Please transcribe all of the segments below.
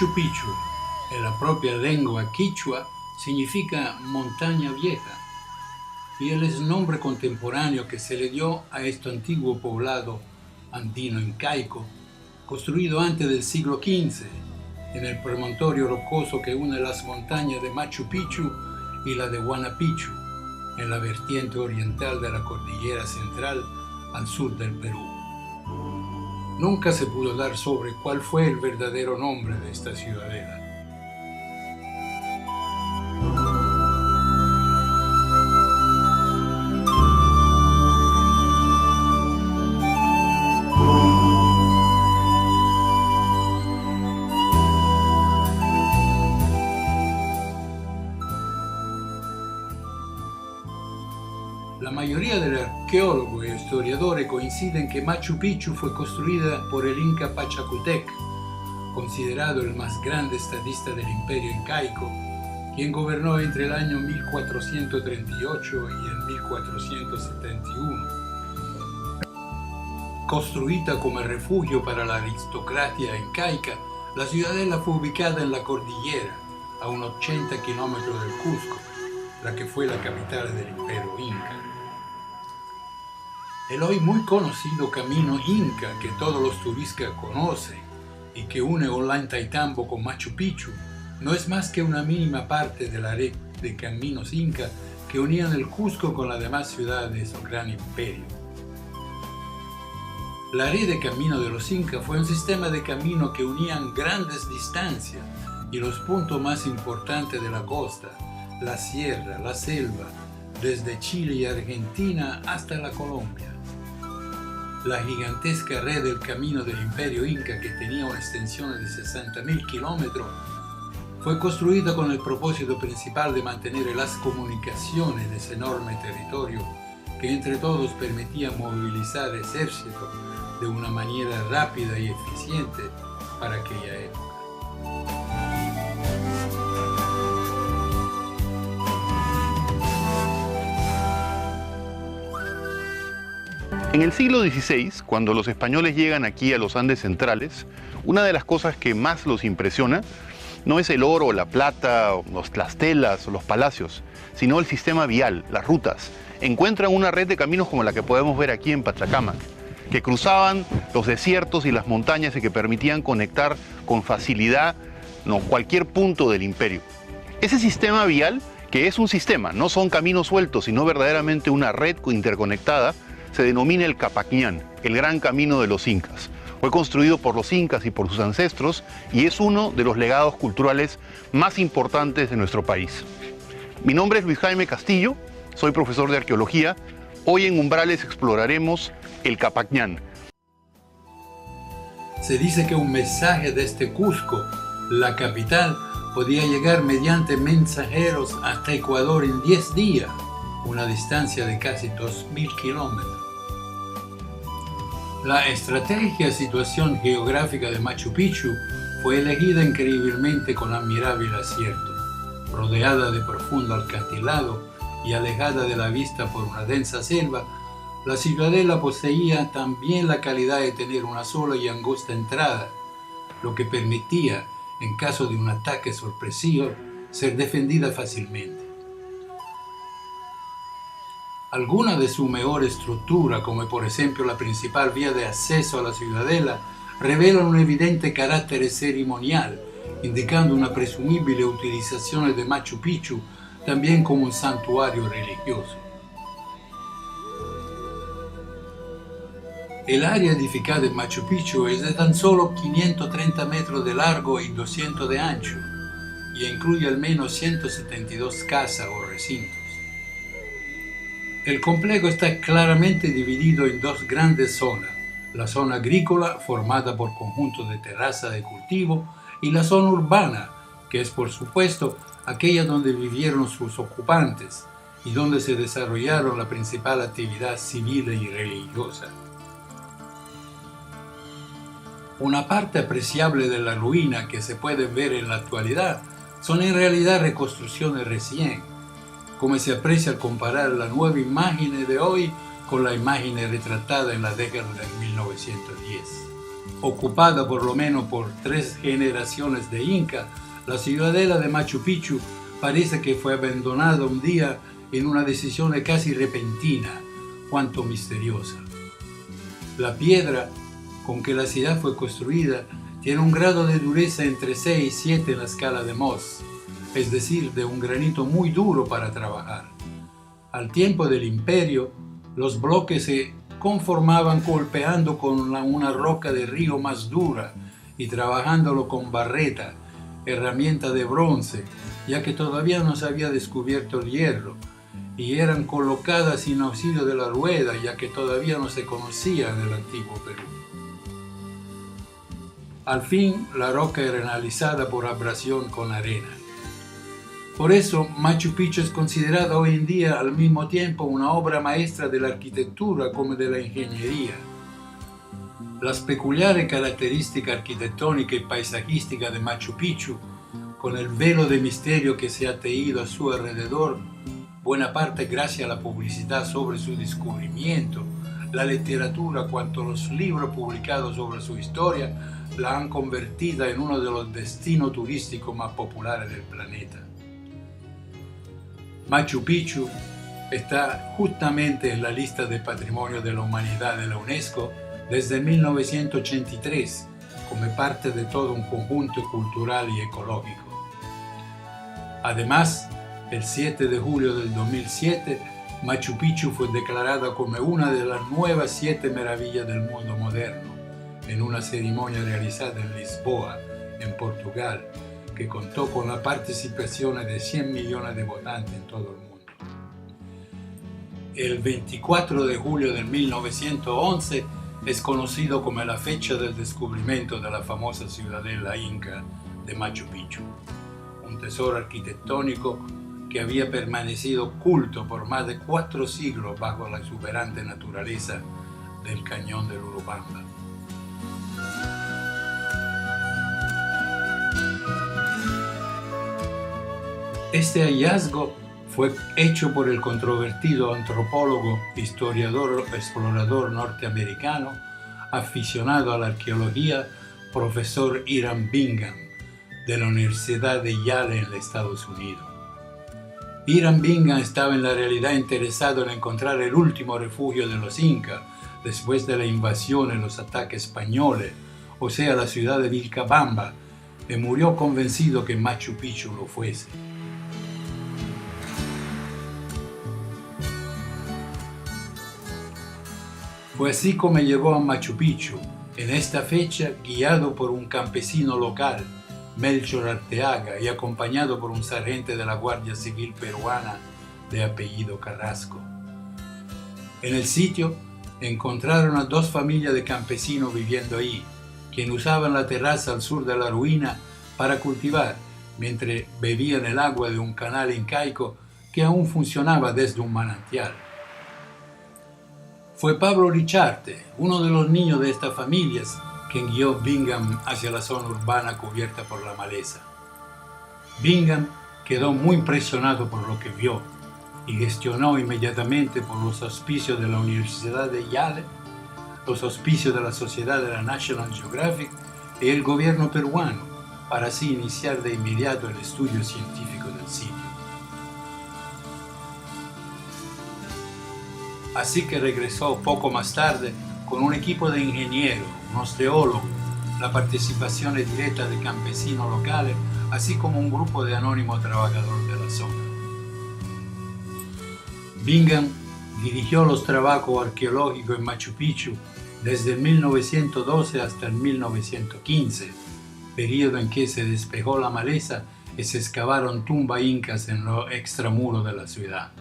Machu Picchu, en la propia lengua quichua, significa montaña vieja, y es el nombre contemporáneo que se le dio a este antiguo poblado andino incaico, construido antes del siglo XV, en el promontorio rocoso que une las montañas de Machu Picchu y la de Huayna Picchu, en la vertiente oriental de la cordillera central al sur del Perú. Nunca se pudo dar sobre cuál fue el verdadero nombre de esta ciudadela. La mayoría de los arqueólogos y historiadores coinciden que Machu Picchu fue construida por el Inca Pachacútec, considerado el más grande estadista del imperio incaico, quien gobernó entre el año 1438 y el 1471. Construida como refugio para la aristocracia incaica, la ciudadela fue ubicada en la cordillera, a unos 80 kilómetros del Cusco, la que fue la capital del imperio inca. El hoy muy conocido camino Inca que todos los turistas conocen y que une Ollantaytambo con Machu Picchu no es más que una mínima parte de la red de caminos Inca que unían el Cusco con las demás ciudades de su gran imperio. La red de caminos de los Incas fue un sistema de caminos que unían grandes distancias y los puntos más importantes de la costa, la sierra, la selva, desde Chile y Argentina hasta la Colombia. La gigantesca red del camino del imperio inca, que tenía una extensión de 60.000 kilómetros, fue construida con el propósito principal de mantener las comunicaciones de ese enorme territorio que entre todos permitía movilizar ejércitos de una manera rápida y eficiente para aquella época. En el siglo XVI, cuando los españoles llegan aquí a los Andes centrales, una de las cosas que más los impresiona no es el oro, la plata, las telas o los palacios, sino el sistema vial, las rutas. Encuentran una red de caminos como la que podemos ver aquí en Pachacamac, que cruzaban los desiertos y las montañas y que permitían conectar con facilidad cualquier punto del imperio. Ese sistema vial, que es un sistema, no son caminos sueltos, sino verdaderamente una red interconectada, se denomina el Capacñán, el gran camino de los incas. Fue construido por los incas y por sus ancestros y es uno de los legados culturales más importantes de nuestro país. Mi nombre es Luis Jaime Castillo, soy profesor de arqueología. Hoy en Umbrales exploraremos el Capacñán. Se dice que un mensaje desde Cusco, la capital, podía llegar mediante mensajeros hasta Ecuador en 10 días, una distancia de casi 2.000 kilómetros. La estratégica situación geográfica de Machu Picchu fue elegida increíblemente con admirable acierto. Rodeada de profundo acantilado y alejada de la vista por una densa selva, la ciudadela poseía también la calidad de tener una sola y angosta entrada, lo que permitía, en caso de un ataque sorpresivo, ser defendida fácilmente. Algunas de su mejor estructura, como por ejemplo la principal vía de acceso a la ciudadela, revelan un evidente carácter ceremonial, indicando una presumible utilización de Machu Picchu también como un santuario religioso. El área edificada en Machu Picchu es de tan solo 530 metros de largo y 200 de ancho, y incluye al menos 172 casas o recintos. El complejo está claramente dividido en dos grandes zonas, la zona agrícola, formada por conjuntos de terrazas de cultivo, y la zona urbana, que es por supuesto aquella donde vivieron sus ocupantes y donde se desarrollaron la principal actividad civil y religiosa. Una parte apreciable de la ruina que se puede ver en la actualidad son en realidad reconstrucciones recientes, como se aprecia al comparar la nueva imagen de hoy con la imagen retratada en la década de 1910. Ocupada por lo menos por 3 generaciones de Inca, la ciudadela de Machu Picchu parece que fue abandonada un día en una decisión casi repentina, cuanto misteriosa. La piedra con que la ciudad fue construida tiene un grado de dureza entre 6 y 7 en la escala de Mohs, es decir, de un granito muy duro para trabajar. Al tiempo del imperio, los bloques se conformaban golpeando con una roca de río más dura y trabajándolo con barreta, herramienta de bronce, ya que todavía no se había descubierto el hierro, y eran colocadas sin auxilio de la rueda, ya que todavía no se conocía en el antiguo Perú. Al fin, la roca era analizada por abrasión con arena. Por eso, Machu Picchu es considerada hoy en día al mismo tiempo una obra maestra de la arquitectura como de la ingeniería. Las peculiares características arquitectónicas y paisajísticas de Machu Picchu, con el velo de misterio que se ha tejido a su alrededor, buena parte gracias a la publicidad sobre su descubrimiento, la literatura cuanto los libros publicados sobre su historia, la han convertido en uno de los destinos turísticos más populares del planeta. Machu Picchu está justamente en la lista de Patrimonio de la Humanidad de la UNESCO desde 1983, como parte de todo un conjunto cultural y ecológico. Además, el 7 de julio del 2007, Machu Picchu fue declarada como una de las nuevas 7 maravillas del mundo moderno, en una ceremonia realizada en Lisboa, en Portugal, que contó con la participación de 100 millones de votantes en todo el mundo. El 24 de julio de 1911 es conocido como la fecha del descubrimiento de la famosa ciudadela inca de Machu Picchu, un tesoro arquitectónico que había permanecido oculto por más de 4 siglos bajo la exuberante naturaleza del cañón del Urubamba. Este hallazgo fue hecho por el controvertido antropólogo, historiador, explorador norteamericano, aficionado a la arqueología, profesor Hiram Bingham, de la Universidad de Yale en los Estados Unidos. Hiram Bingham estaba en la realidad interesado en encontrar el último refugio de los incas después de la invasión y los ataques españoles, o sea, la ciudad de Vilcabamba, y murió convencido que Machu Picchu lo fuese. Fue así como llegó a Machu Picchu, en esta fecha guiado por un campesino local, Melchor Arteaga, y acompañado por un sargento de la Guardia Civil peruana de apellido Carrasco. En el sitio encontraron a 2 familias de campesinos viviendo ahí, quienes usaban la terraza al sur de la ruina para cultivar, mientras bebían el agua de un canal incaico que aún funcionaba desde un manantial. Fue Pablo Richarte, uno de los niños de estas familias, quien guió Bingham hacia la zona urbana cubierta por la maleza. Bingham quedó muy impresionado por lo que vio y gestionó inmediatamente por los auspicios de la Universidad de Yale, los auspicios de la Sociedad de la National Geographic y el gobierno peruano, para así iniciar de inmediato el estudio científico del sitio. Así que regresó poco más tarde con un equipo de ingenieros, unos teólogos, la participación directa de campesinos locales, así como un grupo de anónimos trabajadores de la zona. Bingham dirigió los trabajos arqueológicos en Machu Picchu desde 1912 hasta el 1915, periodo en que se despejó la maleza y se excavaron tumbas incas en los extramuros de la ciudad.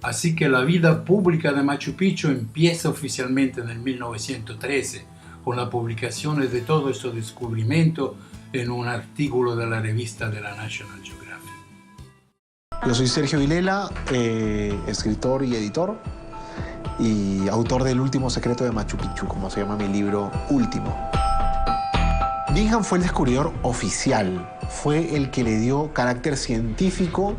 Así que la vida pública de Machu Picchu empieza oficialmente en el 1913, con la publicación de todos estos descubrimientos en un artículo de la revista de la National Geographic. Yo soy Sergio Vilela, escritor y editor, y autor del Último Secreto de Machu Picchu, como se llama mi libro último. Bingham fue el descubridor oficial, fue el que le dio carácter científico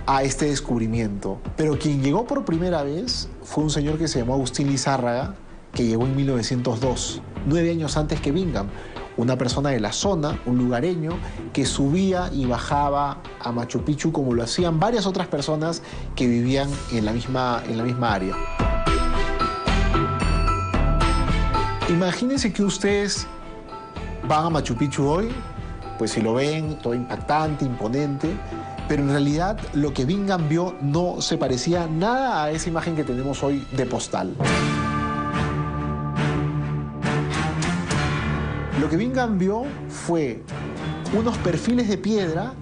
a este descubrimiento. Pero quien llegó por primera vez fue un señor que se llamó Agustín Lizárraga, que llegó en 1902, 9 años antes que Bingham. Una persona de la zona, un lugareño, que subía y bajaba a Machu Picchu como lo hacían varias otras personas que vivían en la misma área. Imagínense que ustedes van a Machu Picchu hoy, pues si lo ven, todo impactante, imponente, pero en realidad lo que Bingham vio no se parecía nada a esa imagen que tenemos hoy de postal. Lo que Bingham vio fue unos perfiles de piedra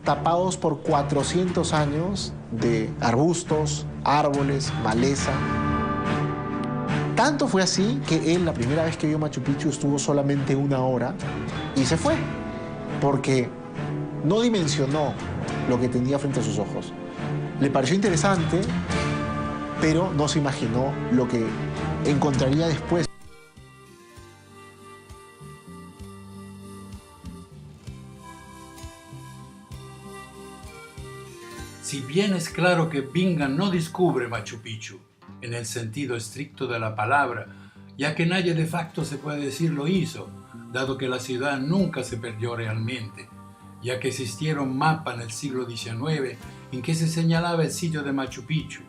tapados por 400 años de arbustos, árboles, maleza. Tanto fue así que él, la primera vez que vio Machu Picchu, estuvo solamente 1 hora y se fue, porque no dimensionó lo que tenía frente a sus ojos. Le pareció interesante, pero no se imaginó lo que encontraría después. Si bien es claro que Bingham no descubre Machu Picchu en el sentido estricto de la palabra, ya que nadie de facto se puede decir lo hizo, dado que la ciudad nunca se perdió realmente, ya que existieron mapas en el siglo XIX en que se señalaba el sitio de Machu Picchu,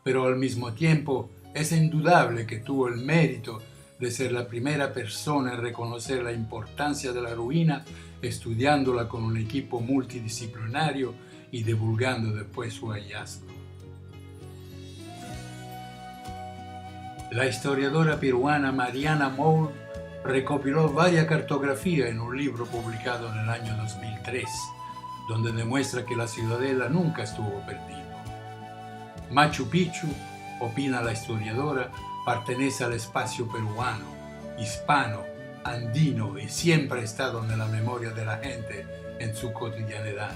pero al mismo tiempo es indudable que tuvo el mérito de ser la primera persona en reconocer la importancia de la ruina, estudiándola con un equipo multidisciplinario y divulgando después su hallazgo. La historiadora peruana Mariana Moore recopiló varias cartografías en un libro publicado en el año 2003, donde demuestra que la ciudadela nunca estuvo perdida. Machu Picchu, opina la historiadora, pertenece al espacio peruano, hispano, andino y siempre ha estado en la memoria de la gente en su cotidianidad.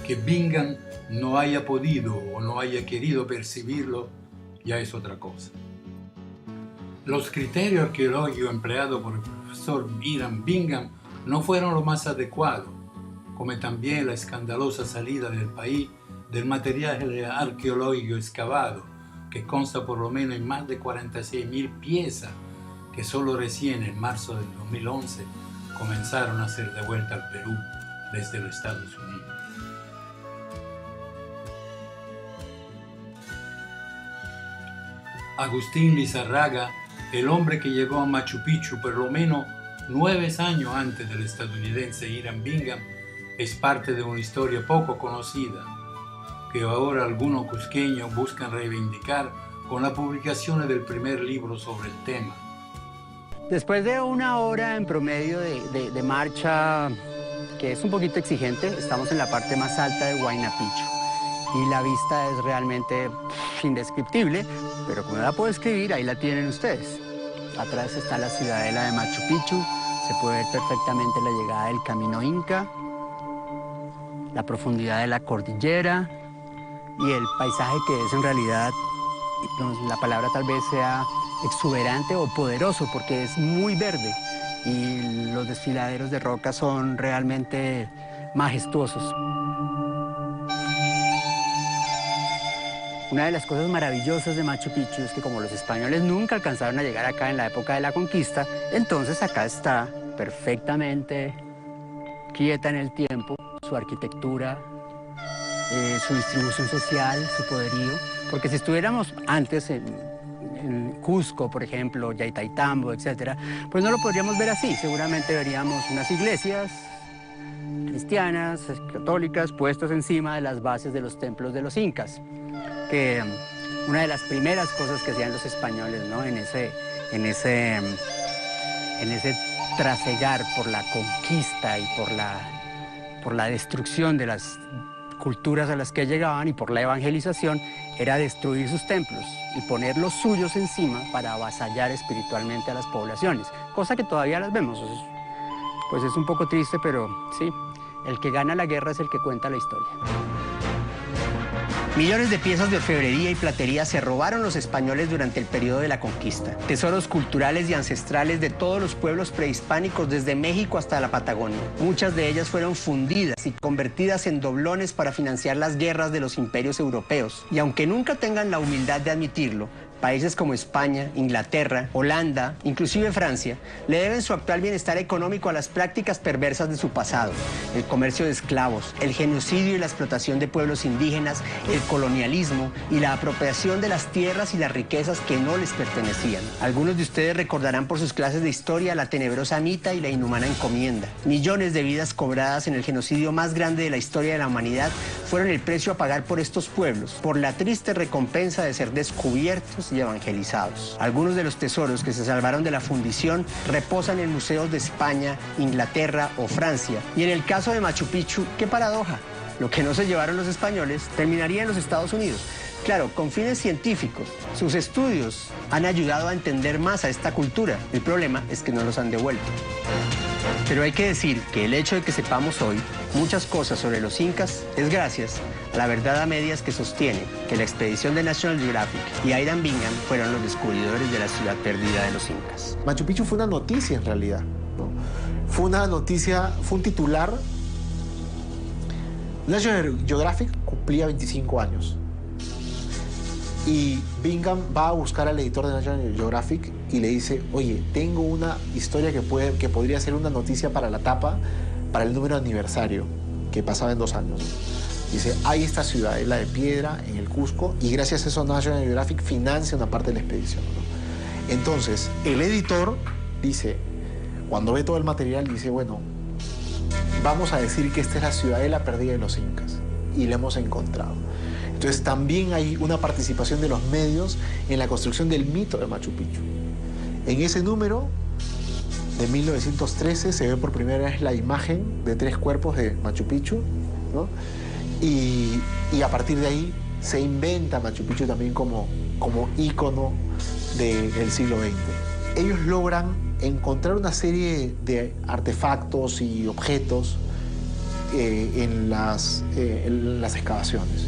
Que Bingham no haya podido o no haya querido percibirlo ya es otra cosa. Los criterios arqueológicos empleados por el profesor Hiram Bingham no fueron los más adecuados, como también la escandalosa salida del país del material arqueológico excavado, que consta por lo menos en más de 46.000 piezas, que solo recién en marzo del 2011 comenzaron a ser devueltas al Perú desde los Estados Unidos. Agustín Lizarraga, el hombre que llegó a Machu Picchu por lo menos 9 años antes del estadounidense Hiram Bingham, es parte de una historia poco conocida, que ahora algunos cusqueños buscan reivindicar con la publicación del primer libro sobre el tema. Después de 1 hora en promedio de marcha, que es un poquito exigente, estamos en la parte más alta de Huayna Picchu. Y la vista es realmente indescriptible, pero como la puedo escribir, ahí la tienen ustedes. Atrás está la ciudadela de Machu Picchu, se puede ver perfectamente la llegada del camino Inca, la profundidad de la cordillera y el paisaje que es en realidad, la palabra tal vez sea exuberante o poderoso, porque es muy verde y los desfiladeros de roca son realmente majestuosos. Una de las cosas maravillosas de Machu Picchu es que como los españoles nunca alcanzaron a llegar acá en la época de la conquista, entonces acá está perfectamente quieta en el tiempo su arquitectura, su distribución social, su poderío, porque si estuviéramos antes en Cusco, por ejemplo, Yaitaitambo, etc., pues no lo podríamos ver así. Seguramente veríamos unas iglesias cristianas, católicas, puestas encima de las bases de los templos de los incas, que una de las primeras cosas que hacían los españoles, ¿no? en ese trasegar por la conquista y por la destrucción de las culturas a las que llegaban y por la evangelización, era destruir sus templos y poner los suyos encima para avasallar espiritualmente a las poblaciones, cosa que todavía las vemos. Pues es un poco triste, pero sí, el que gana la guerra es el que cuenta la historia. Millones de piezas de orfebrería y platería se robaron los españoles durante el periodo de la conquista. Tesoros culturales y ancestrales de todos los pueblos prehispánicos desde México hasta la Patagonia. Muchas de ellas fueron fundidas y convertidas en doblones para financiar las guerras de los imperios europeos. Y aunque nunca tengan la humildad de admitirlo, Países como España, Inglaterra, Holanda, inclusive Francia, le deben su actual bienestar económico a las prácticas perversas de su pasado. El comercio de esclavos, el genocidio y la explotación de pueblos indígenas, el colonialismo y la apropiación de las tierras y las riquezas que no les pertenecían. Algunos de ustedes recordarán por sus clases de historia la tenebrosa Mita y la inhumana Encomienda. Millones de vidas cobradas en el genocidio más grande de la historia de la humanidad fueron el precio a pagar por estos pueblos, por la triste recompensa de ser descubiertos y evangelizados. Algunos de los tesoros que se salvaron de la fundición reposan en museos de España, Inglaterra o Francia. Y en el caso de Machu Picchu, qué paradoja. Lo que no se llevaron los españoles terminaría en los Estados Unidos. Claro, con fines científicos. Sus estudios han ayudado a entender más a esta cultura. El problema es que no los han devuelto. Pero hay que decir que el hecho de que sepamos hoy muchas cosas sobre los incas es gracias a la verdad a medias que sostiene que la expedición de National Geographic y Hiram Bingham fueron los descubridores de la ciudad perdida de los incas. Machu Picchu fue una noticia en realidad, ¿no? Fue una noticia, fue un titular. National Geographic cumplía 25 años. Y Bingham va a buscar al editor de National Geographic y le dice, oye, tengo una historia que podría ser una noticia para la tapa, para el número aniversario, que pasaba en 2 años. Dice, hay esta ciudadela de piedra en el Cusco y gracias a eso National Geographic financia una parte de la expedición, ¿no? Entonces, el editor dice, cuando ve todo el material, dice, bueno, vamos a decir que esta es la ciudadela perdida de los incas y la hemos encontrado. Entonces también hay una participación de los medios en la construcción del mito de Machu Picchu. En ese número de 1913 se ve por primera vez la imagen de 3 cuerpos de Machu Picchu, ¿no? Y a partir de ahí se inventa Machu Picchu también como ícono del siglo XX. Ellos logran encontrar una serie de artefactos y objetos en las excavaciones.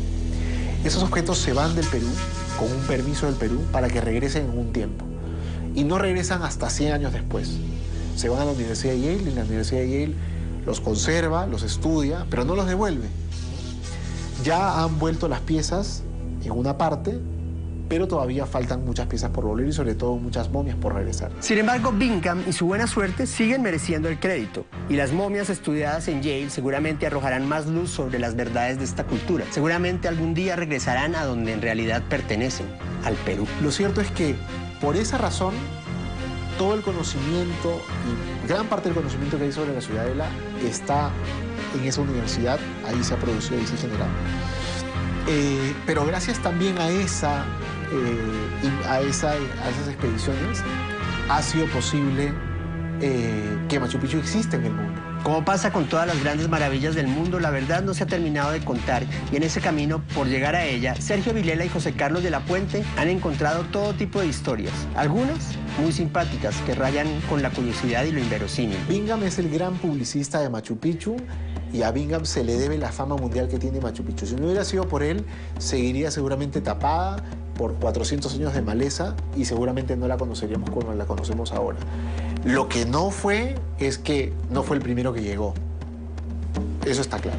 Esos objetos se van del Perú con un permiso del Perú para que regresen en un tiempo. Y no regresan hasta 100 años después. Se van a la Universidad de Yale y la Universidad de Yale los conserva, los estudia, pero no los devuelve. Ya han vuelto las piezas en una parte, pero todavía faltan muchas piezas por volver y sobre todo muchas momias por regresar. Sin embargo, Bingham y su buena suerte siguen mereciendo el crédito. Y las momias estudiadas en Yale seguramente arrojarán más luz sobre las verdades de esta cultura. Seguramente algún día regresarán a donde en realidad pertenecen, al Perú. Lo cierto es que por esa razón, todo el conocimiento y gran parte del conocimiento que hay sobre la ciudadela está en esa universidad. Ahí se ha producido, ahí se ha generado. Pero gracias también a esas expediciones ha sido posible que Machu Picchu exista en el mundo. Como pasa con todas las grandes maravillas del mundo, la verdad no se ha terminado de contar y en ese camino, por llegar a ella, Sergio Vilela y José Carlos de la Puente han encontrado todo tipo de historias, algunas muy simpáticas que rayan con la curiosidad y lo inverosímil. Bingham es el gran publicista de Machu Picchu y a Bingham se le debe la fama mundial que tiene Machu Picchu. Si no hubiera sido por él, seguiría seguramente tapada por 400 años de maleza y seguramente no la conoceríamos como la conocemos ahora. Lo que no fue es que no fue el primero que llegó. Eso está claro.